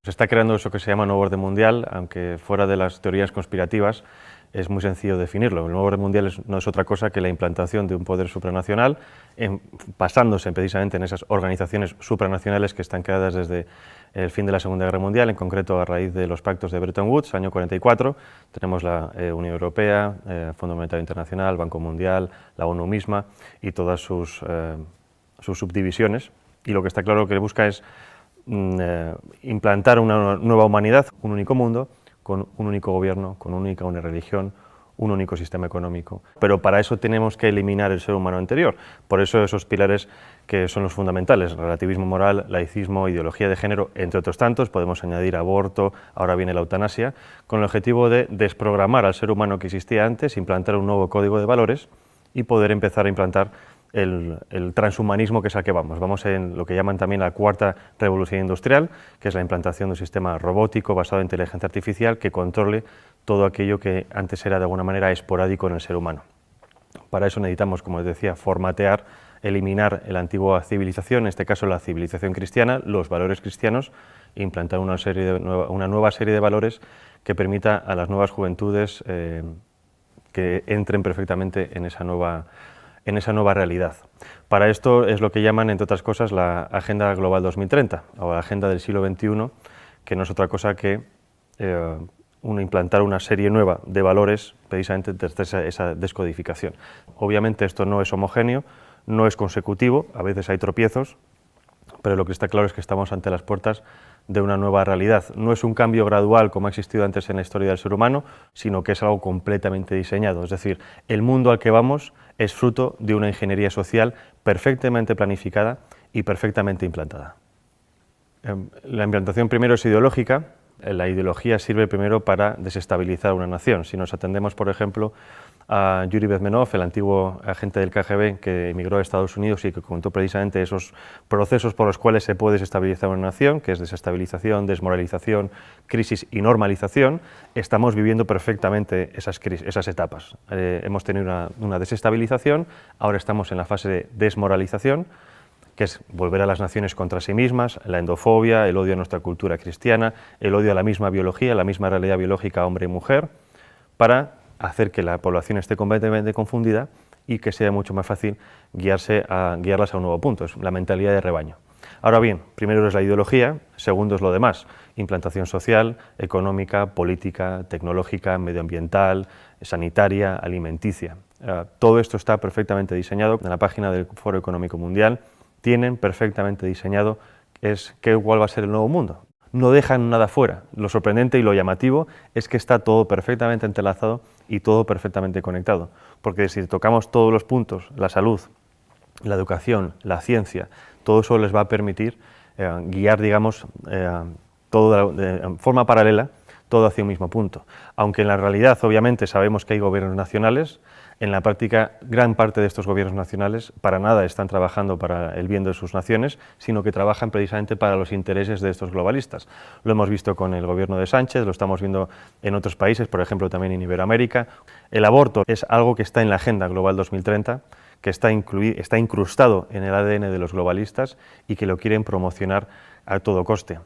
Se está creando eso que se llama nuevo orden mundial, aunque fuera de las teorías conspirativas es muy sencillo definirlo. El nuevo orden mundial no es otra cosa que la implantación de un poder supranacional, basándose precisamente en esas organizaciones supranacionales que están creadas desde el fin de la Segunda Guerra Mundial, en concreto a raíz de los pactos de Bretton Woods, año 44. Tenemos la Unión Europea, Fondo Monetario Internacional, Banco Mundial, la ONU misma y todas sus subdivisiones. Y lo que está claro que busca es implantar una nueva humanidad, un único mundo, con un único gobierno, con una única religión, un único sistema económico. Pero para eso tenemos que eliminar el ser humano anterior. Por eso esos pilares que son los fundamentales: relativismo moral, laicismo, ideología de género, entre otros tantos. Podemos añadir aborto, ahora viene la eutanasia, con el objetivo de desprogramar al ser humano que existía antes, implantar un nuevo código de valores y poder empezar a implantar el transhumanismo, que es al que vamos. Vamos en lo que llaman también la cuarta revolución industrial, que es la implantación de un sistema robótico basado en inteligencia artificial que controle todo aquello que antes era de alguna manera esporádico en el ser humano. Para eso necesitamos, como les decía, formatear, eliminar la antigua civilización, en este caso la civilización cristiana, los valores cristianos, e implantar una nueva serie de valores que permita a las nuevas juventudes que entren perfectamente en esa nueva realidad. Para esto es lo que llaman, entre otras cosas, la Agenda Global 2030, o la Agenda del siglo XXI, que no es otra cosa que implantar una serie nueva de valores, precisamente desde esa descodificación. Obviamente esto no es homogéneo, no es consecutivo, a veces hay tropiezos, pero lo que está claro es que estamos ante las puertas de una nueva realidad. No es un cambio gradual como ha existido antes en la historia del ser humano, sino que es algo completamente diseñado. Es decir, el mundo al que vamos es fruto de una ingeniería social perfectamente planificada y perfectamente implantada. La implantación primero es ideológica. La ideología sirve primero para desestabilizar una nación. Si nos atendemos, por ejemplo, a Yuri Bezmenov, el antiguo agente del KGB que emigró a Estados Unidos y que contó precisamente esos procesos por los cuales se puede desestabilizar una nación, que es desestabilización, desmoralización, crisis y normalización, estamos viviendo perfectamente esas etapas. Hemos tenido una desestabilización, ahora estamos en la fase de desmoralización, que es volver a las naciones contra sí mismas, la endofobia, el odio a nuestra cultura cristiana, el odio a la misma biología, la misma realidad biológica hombre y mujer, para hacer que la población esté completamente confundida y que sea mucho más fácil guiarlas a un nuevo punto, es la mentalidad de rebaño. Ahora bien, primero es la ideología, segundo es lo demás: implantación social, económica, política, tecnológica, medioambiental, sanitaria, alimenticia. Todo esto está perfectamente diseñado. En la página del Foro Económico Mundial tienen perfectamente diseñado cuál va a ser el nuevo mundo. No dejan nada fuera. Lo sorprendente y lo llamativo es que está todo perfectamente entrelazado y todo perfectamente conectado, porque si tocamos todos los puntos, la salud, la educación, la ciencia, todo eso les va a permitir guiar, digamos, todo de forma paralela, todo hacia un mismo punto. Aunque en la realidad, obviamente, sabemos que hay gobiernos nacionales, en la práctica, gran parte de estos gobiernos nacionales para nada están trabajando para el bien de sus naciones, sino que trabajan precisamente para los intereses de estos globalistas. Lo hemos visto con el gobierno de Sánchez, lo estamos viendo en otros países, por ejemplo también en Iberoamérica. El aborto es algo que está en la Agenda Global 2030, que está incrustado en el ADN de los globalistas y que lo quieren promocionar a todo coste.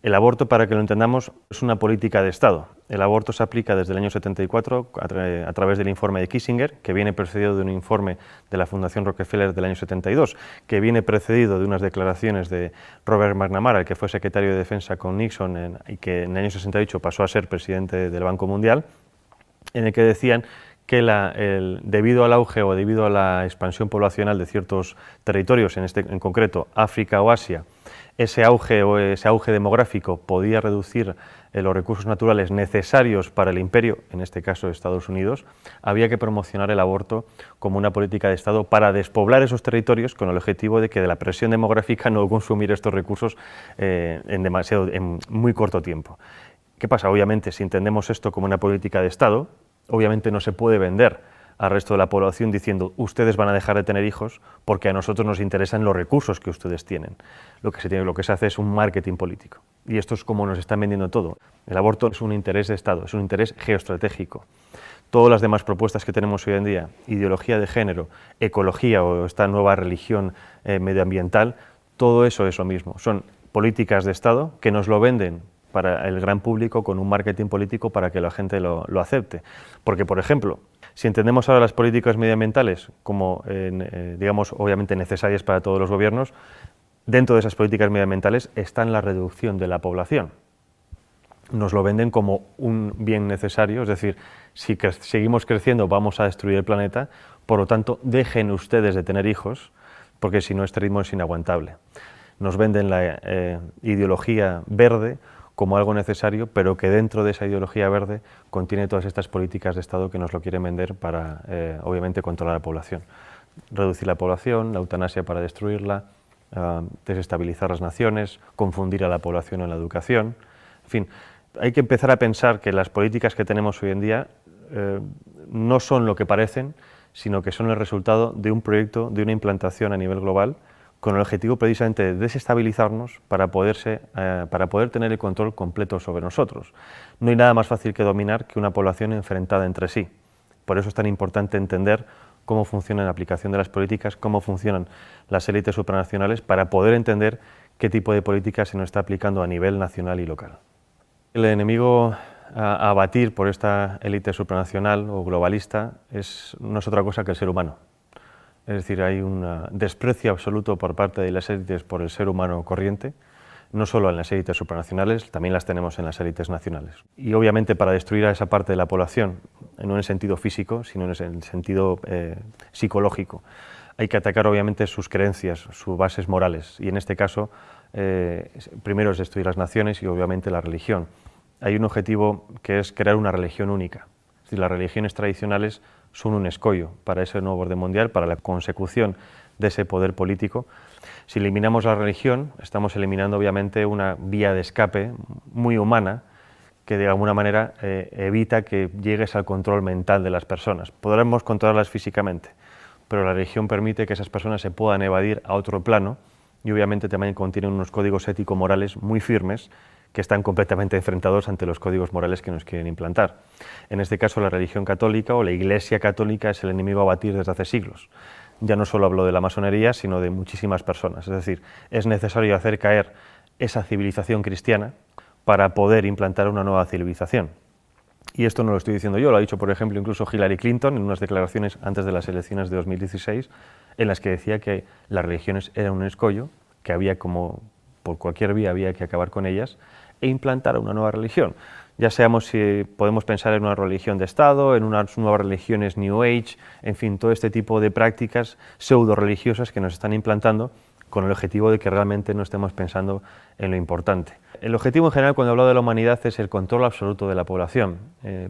El aborto, para que lo entendamos, es una política de Estado. El aborto se aplica desde el año 74 a través del informe de Kissinger, que viene precedido de un informe de la Fundación Rockefeller del año 72, que viene precedido de unas declaraciones de Robert McNamara, el que fue secretario de Defensa con Nixon y que en el año 68 pasó a ser presidente del Banco Mundial, en el que decían que debido al auge o debido a la expansión poblacional de ciertos territorios, en concreto África o Asia, ese auge demográfico podía reducir los recursos naturales necesarios para el imperio, en este caso Estados Unidos. Había que promocionar el aborto como una política de Estado para despoblar esos territorios con el objetivo de que de la presión demográfica no consumir estos recursos en muy corto tiempo. ¿Qué pasa? Obviamente, si entendemos esto como una política de Estado, obviamente no se puede vender al resto de la población diciendo ustedes van a dejar de tener hijos porque a nosotros nos interesan los recursos que ustedes tienen. Lo que se hace es un marketing político y esto es como nos están vendiendo todo. El aborto es un interés de Estado, es un interés geoestratégico. todas las demás propuestas que tenemos hoy en día, ideología de género, ecología o esta nueva religión medioambiental, todo eso es lo mismo. Son políticas de Estado que nos lo venden para el gran público con un marketing político para que la gente lo acepte. Porque, por ejemplo, si entendemos ahora las políticas medioambientales como, digamos, obviamente necesarias para todos los gobiernos, dentro de esas políticas medioambientales está la reducción de la población. Nos lo venden como un bien necesario, es decir, si seguimos creciendo vamos a destruir el planeta, por lo tanto dejen ustedes de tener hijos, porque si no este ritmo es inaguantable. Nos venden la ideología verde como algo necesario, pero que dentro de esa ideología verde contiene todas estas políticas de Estado que nos lo quieren vender para, obviamente, controlar la población. Reducir la población, la eutanasia para destruirla, desestabilizar las naciones, confundir a la población en la educación, en fin. Hay que empezar a pensar que las políticas que tenemos hoy en día no son lo que parecen, sino que son el resultado de un proyecto, de una implantación a nivel global, con el objetivo precisamente de desestabilizarnos para poder tener el control completo sobre nosotros. No hay nada más fácil que dominar que una población enfrentada entre sí. Por eso es tan importante entender cómo funciona la aplicación de las políticas, cómo funcionan las élites supranacionales, para poder entender qué tipo de política se nos está aplicando a nivel nacional y local. El enemigo a abatir por esta élite supranacional o globalista no es otra cosa que el ser humano. Es decir, hay un desprecio absoluto por parte de las élites por el ser humano corriente, no solo en las élites supranacionales, también las tenemos en las élites nacionales. Y obviamente para destruir a esa parte de la población, no en el sentido físico, sino en el sentido psicológico, hay que atacar obviamente sus creencias, sus bases morales, y en este caso primero es destruir las naciones y obviamente la religión. Hay un objetivo que es crear una religión única. Es decir, las religiones tradicionales son un escollo para ese nuevo orden mundial, para la consecución de ese poder político. Si eliminamos la religión, estamos eliminando obviamente una vía de escape muy humana que de alguna manera evita que llegues al control mental de las personas. Podremos controlarlas físicamente, pero la religión permite que esas personas se puedan evadir a otro plano y obviamente también contienen unos códigos ético-morales muy firmes que están completamente enfrentados ante los códigos morales que nos quieren implantar. En este caso, la religión católica o la Iglesia católica es el enemigo a batir desde hace siglos. Ya no solo hablo de la masonería, sino de muchísimas personas. Es decir, es necesario hacer caer esa civilización cristiana para poder implantar una nueva civilización. Y esto no lo estoy diciendo yo, lo ha dicho, por ejemplo, incluso Hillary Clinton en unas declaraciones antes de las elecciones de 2016, en las que decía que las religiones eran un escollo, que había como, por cualquier vía había que acabar con ellas, e implantar una nueva religión. Ya seamos si podemos pensar en una religión de Estado, en unas nuevas religiones New Age, en fin, todo este tipo de prácticas pseudo-religiosas que nos están implantando con el objetivo de que realmente no estemos pensando en lo importante. El objetivo en general cuando hablo de la humanidad es el control absoluto de la población,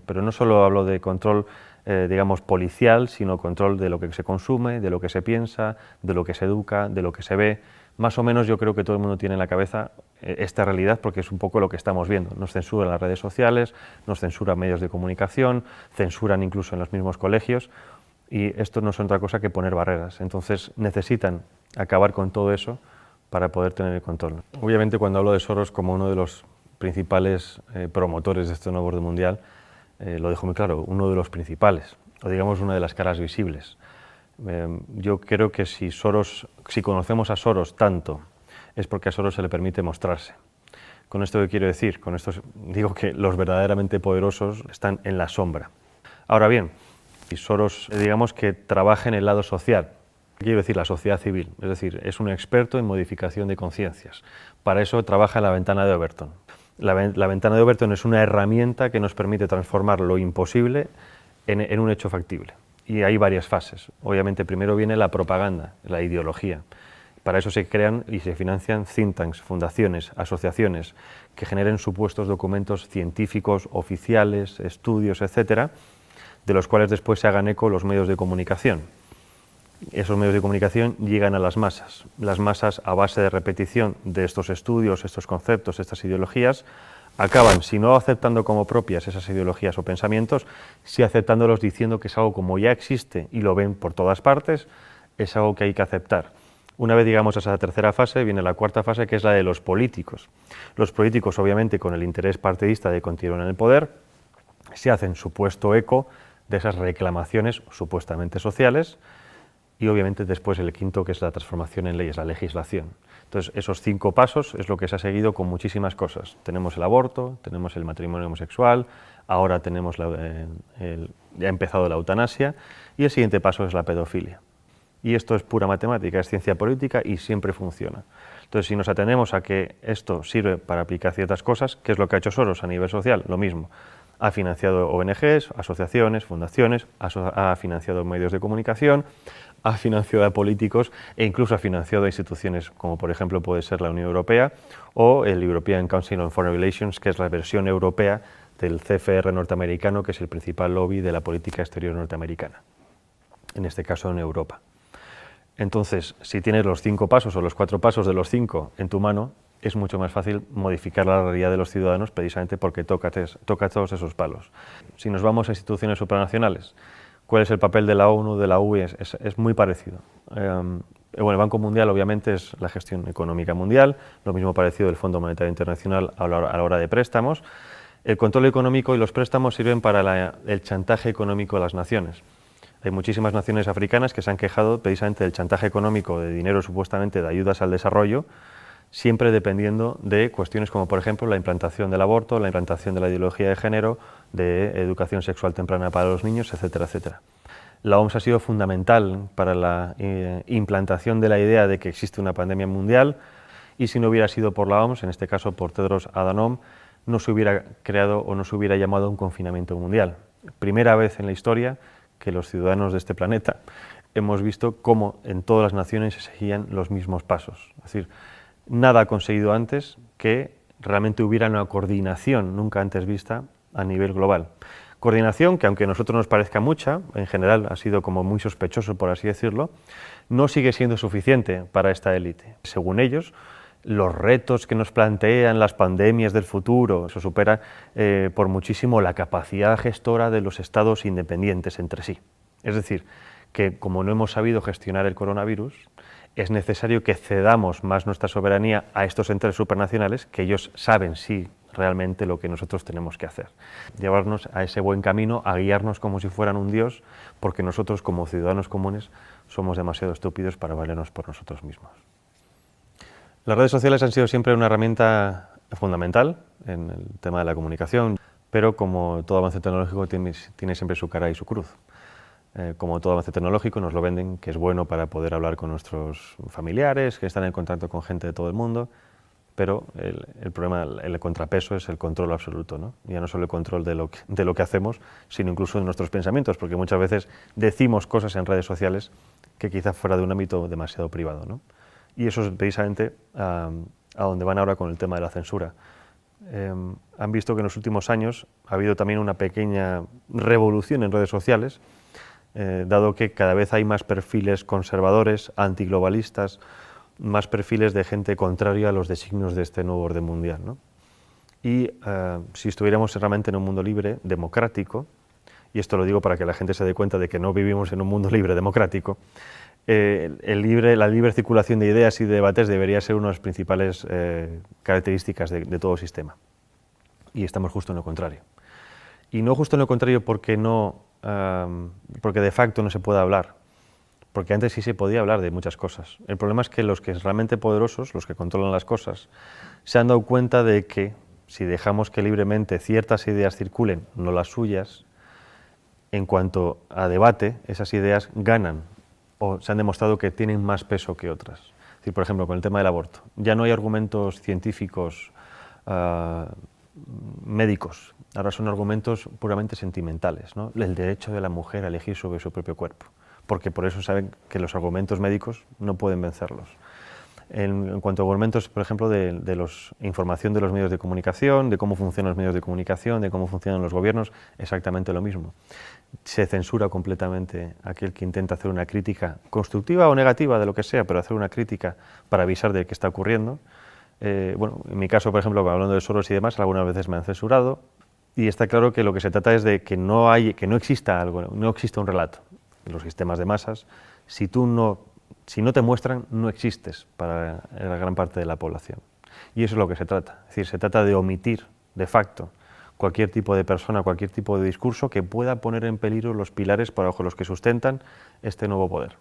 pero no solo hablo de control digamos policial, sino control de lo que se consume, de lo que se piensa, de lo que se educa, de lo que se ve. Más o menos yo creo que todo el mundo tiene en la cabeza esta realidad porque es un poco lo que estamos viendo. Nos censuran las redes sociales, nos censuran medios de comunicación, censuran incluso en los mismos colegios y esto no es otra cosa que poner barreras. Entonces necesitan acabar con todo eso para poder tener el control. Obviamente cuando hablo de Soros como uno de los principales promotores de este nuevo orden mundial, lo dejo muy claro, uno de los principales, o digamos una de las caras visibles. Yo creo que si conocemos a Soros tanto, es porque a Soros se le permite mostrarse. Con esto ¿qué quiero decir? Con esto digo que los verdaderamente poderosos están en la sombra. Ahora bien, si Soros, digamos que trabaja en el lado social, quiero decir la sociedad civil, es decir, es un experto en modificación de conciencias. Para eso trabaja en la ventana de Overton. La ventana de Overton es una herramienta que nos permite transformar lo imposible en un hecho factible. Y hay varias fases. Obviamente primero viene la propaganda, la ideología. Para eso se crean y se financian think tanks, fundaciones, asociaciones que generen supuestos documentos científicos, oficiales, estudios, etcétera, de los cuales después se hagan eco los medios de comunicación. Esos medios de comunicación llegan a las masas a base de repetición de estos estudios, estos conceptos, estas ideologías, acaban, si no aceptando como propias esas ideologías o pensamientos, sí aceptándolos diciendo que es algo como ya existe y lo ven por todas partes, es algo que hay que aceptar. Una vez llegamos a esa tercera fase, viene la cuarta fase, que es la de los políticos. Los políticos, obviamente, con el interés partidista de continuar en el poder, se hacen supuesto eco de esas reclamaciones supuestamente sociales, y obviamente después el quinto, que es la transformación en leyes, la legislación. Entonces, esos 5 pasos es lo que se ha seguido con muchísimas cosas. Tenemos el aborto, tenemos el matrimonio homosexual, ahora tenemos ya ha empezado la eutanasia, y el siguiente paso es la pedofilia. Y esto es pura matemática, es ciencia política y siempre funciona. Entonces, si nos atenemos a que esto sirve para aplicar ciertas cosas, ¿qué es lo que ha hecho Soros a nivel social? Lo mismo. Ha financiado ONGs, asociaciones, fundaciones, ha financiado medios de comunicación, ha financiado a políticos e incluso ha financiado a instituciones como por ejemplo puede ser la Unión Europea o el European Council on Foreign Relations, que es la versión europea del CFR norteamericano, que es el principal lobby de la política exterior norteamericana, en este caso en Europa. Entonces, si tienes los 5 pasos o los 4 pasos de los 5 en tu mano, es mucho más fácil modificar la realidad de los ciudadanos precisamente porque toca todos esos palos. Si nos vamos a instituciones supranacionales, ¿cuál es el papel de la ONU, de la UE? Es muy parecido. Bueno, el Banco Mundial obviamente es la gestión económica mundial, lo mismo parecido del Fondo Monetario Internacional a la hora de préstamos. El control económico y los préstamos sirven para el chantaje económico a las naciones. Hay muchísimas naciones africanas que se han quejado precisamente del chantaje económico de dinero supuestamente de ayudas al desarrollo, siempre dependiendo de cuestiones como, por ejemplo, la implantación del aborto, la implantación de la ideología de género, de educación sexual temprana para los niños, etcétera, etcétera. La OMS ha sido fundamental para la implantación de la idea de que existe una pandemia mundial, y si no hubiera sido por la OMS, en este caso por Tedros Adhanom, no se hubiera creado o no se hubiera llamado un confinamiento mundial. Primera vez en la historia que los ciudadanos de este planeta hemos visto cómo en todas las naciones se seguían los mismos pasos. Es decir, nada ha conseguido antes que realmente hubiera una coordinación nunca antes vista a nivel global. Coordinación que, aunque a nosotros nos parezca mucha, en general ha sido como muy sospechoso, por así decirlo, no sigue siendo suficiente para esta élite. Según ellos, los retos que nos plantean las pandemias del futuro, eso supera por muchísimo la capacidad gestora de los estados independientes entre sí. Es decir, que como no hemos sabido gestionar el coronavirus, es necesario que cedamos más nuestra soberanía a estos entes supranacionales, que ellos saben sí realmente lo que nosotros tenemos que hacer. Llevarnos a ese buen camino, a guiarnos como si fueran un dios, porque nosotros como ciudadanos comunes somos demasiado estúpidos para valernos por nosotros mismos. Las redes sociales han sido siempre una herramienta fundamental en el tema de la comunicación, pero como todo avance tecnológico tiene siempre su cara y su cruz. Como todo avance tecnológico nos lo venden que es bueno para poder hablar con nuestros familiares, que están en contacto con gente de todo el mundo, pero el problema, el contrapeso es el control absoluto, ¿no? Ya no solo el control de lo que hacemos, sino incluso de nuestros pensamientos, porque muchas veces decimos cosas en redes sociales que quizás fuera de un ámbito demasiado privado, ¿no? Y eso es precisamente a donde van ahora con el tema de la censura. Han visto que en los últimos años ha habido también una pequeña revolución en redes sociales, dado que cada vez hay más perfiles conservadores, antiglobalistas, más perfiles de gente contraria a los designios de este nuevo orden mundial, ¿no? Y si estuviéramos realmente en un mundo libre, democrático, y esto lo digo para que la gente se dé cuenta de que no vivimos en un mundo libre, democrático, la libre circulación de ideas y de debates debería ser una de las principales características de todo sistema. Y estamos justo en lo contrario. Y no justo en lo contrario porque de facto no se puede hablar, porque antes sí se podía hablar de muchas cosas. El problema es que los que son realmente poderosos, los que controlan las cosas, se han dado cuenta de que si dejamos que libremente ciertas ideas circulen, no las suyas, en cuanto a debate, esas ideas ganan o se han demostrado que tienen más peso que otras. Es decir, por ejemplo, con el tema del aborto, ya no hay argumentos científicos médicos, ahora son argumentos puramente sentimentales, ¿no? El derecho de la mujer a elegir sobre su propio cuerpo, porque por eso saben que los argumentos médicos no pueden vencerlos. En cuanto a argumentos, por ejemplo, de información de los medios de comunicación, de cómo funcionan los medios de comunicación, de cómo funcionan los gobiernos, exactamente lo mismo. Se censura completamente a aquel que intenta hacer una crítica constructiva o negativa de lo que sea, pero hacer una crítica para avisar de qué está ocurriendo. Bueno, en mi caso, por ejemplo, hablando de Soros y demás, algunas veces me han censurado, y está claro que lo que se trata es de que no exista algo, no exista un relato. En los sistemas de masas, si no te muestran, no existes para la gran parte de la población. Y eso es lo que se trata. Es decir, se trata de omitir, de facto, cualquier tipo de persona, cualquier tipo de discurso que pueda poner en peligro los pilares bajo los que sustentan este nuevo poder.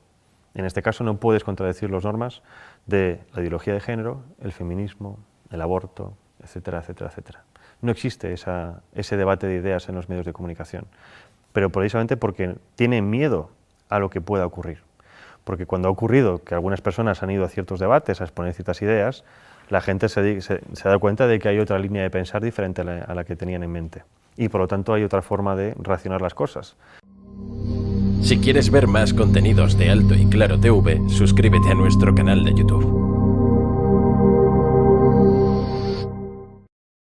En este caso no puedes contradecir las normas de la ideología de género, el feminismo, el aborto, etcétera, etcétera, etcétera. No existe ese debate de ideas en los medios de comunicación, pero precisamente porque tienen miedo a lo que pueda ocurrir. Porque cuando ha ocurrido que algunas personas han ido a ciertos debates a exponer ciertas ideas, la gente se da cuenta de que hay otra línea de pensar diferente a la que tenían en mente. Y por lo tanto hay otra forma de racionar las cosas. Si quieres ver más contenidos de Alto y Claro TV, suscríbete a nuestro canal de YouTube.